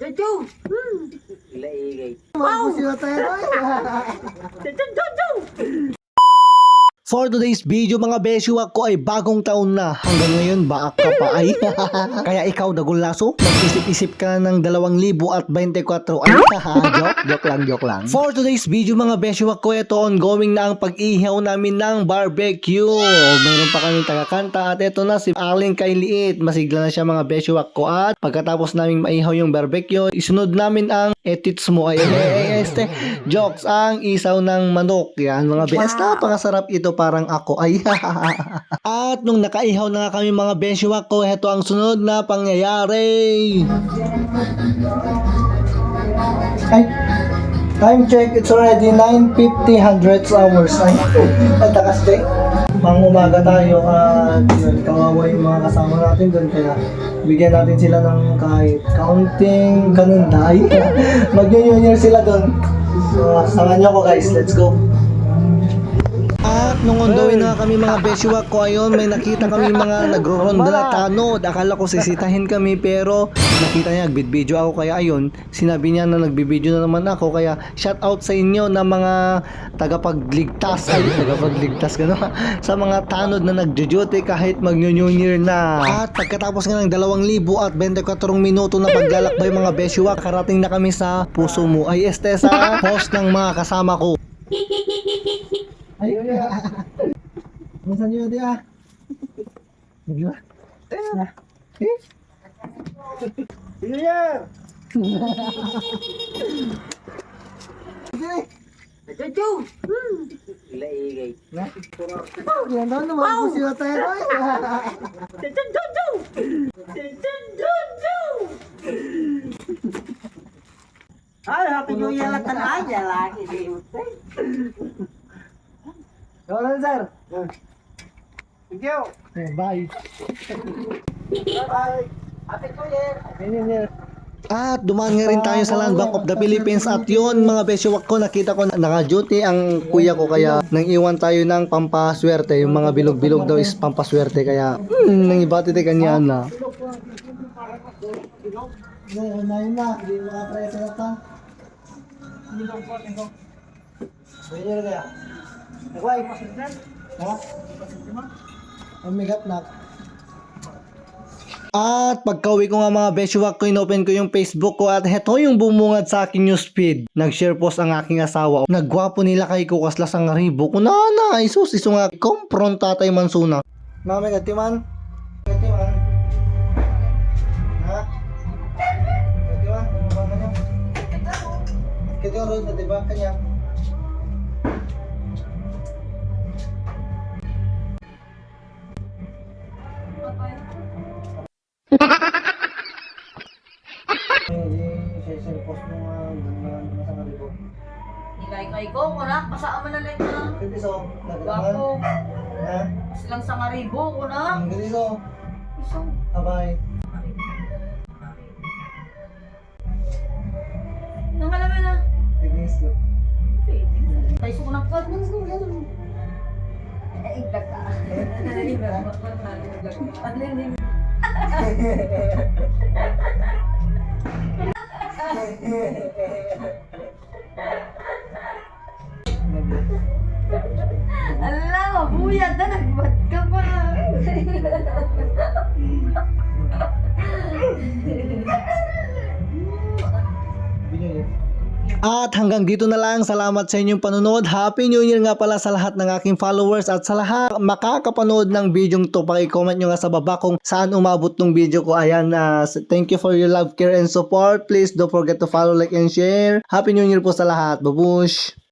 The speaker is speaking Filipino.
Chuchu! Ilaigay. Mabusi na tayo. Chuchu! For today's video mga besyo ko ay bagong taon na. Hanggang ngayon baak ka pa ay. Kaya ikaw dagulaso, mag-isip-isip ka ng 2024 ay. joke lang. For today's video mga besyo ko, ito ongoing na ang pag-ihaw namin ng barbecue. Mayroon pa kami tagakanta at ito na si Aling kay Liit. Masigla na siya mga besyo ko at pagkatapos namin maihaw yung barbecue, isunod namin ang etits mo ay jokes ang isaw ng manok. Yan mga besyo. Napakasarap ito parang ako ay. At nung nakaihaw na nga kami mga besyo ko, heto ang sunod na pangyayari. Ay, time check, it's already 9:50 hundredths hours. Ay, nagtakas day. Umaga tayo at yun, kawawa yung mga kasama natin doon. Kaya bigyan natin sila ng kahit counting kanunday. Mag-New Year sila doon. So, samahan nyo ako guys, let's go. At nung on the way na kami mga besyo ko, ayun, may nakita kami mga nagro-ronda tanod. Akala ko sisitahin kami pero nakita niya nagbibideo ako kaya ayun, sinabi niya na nagbibideo na naman ako kaya shout out sa inyo na mga tagapagligtas gano sa mga tanod na nagjo-duty kahit mag-New Year na. At pagkatapos nga ng 2024 minuto na paglalakbay mga besyo, karating na kami sa puso mo ay sa host ng mga kasama ko. Ayun na. Minsan nyo natin ah. Nagla. New Year! Chuchu! Ilaigay. Na? Yan daw naman po sila tayo. Chuchu! Chuchu! Ay, happy New Year lang aja lagi di utay. Wala sir. Thank you. Bye. Bye. Happy New Year. Happy New Year. At dumaan nga rin tayo sa Land Bank of the Philippines at yun mga besyo ko, nakita ko na naka-duty ang kuya ko kaya nang iwan tayo ng pampaswerte. Yung mga bilog-bilog daw is pampaswerte kaya nang ibati tayo kanya na. Unahin na. Hindi mga preso na ta. Pwede na kaya. Nakuha yung pasindan. Ha? Ang migat na. At pagka-uwi ko nga mga besyo ko, inopen ko yung Facebook ko at heto yung bumungad sa aking newsfeed. Nag-share post ang aking asawa. Nagwapo nila kay Kukaslas ang ribo. Kunana, isus, iso nga kompron tatay mansuna. Mami, katiman. Katiman. Ha? Katiman. Ano ba kanya? Katiman rin na diba kanya? Session post mo nga sa kalibo. Ikay ko, kuna, pasaan mo na lang na. Kasi so, naglaman. Bako, Ha? silang sa ngaribo, kuna. Kasi so, Isang. abay. Nangalaman na. Tignis ko. Tayo sukunang ka. Iglag ka. Ala, buyad na, nagbad ka pa. Binyo At hanggang dito na lang. Salamat sa inyong panonood. Happy New Year nga pala sa lahat ng aking followers at sa lahat makakapanood ng video to. Paki-comment nyo nga sa baba kung saan umabot tong video ko. Ayan, thank you for your love, care, and support. Please don't forget to follow, like, and share. Happy New Year po sa lahat. Babush!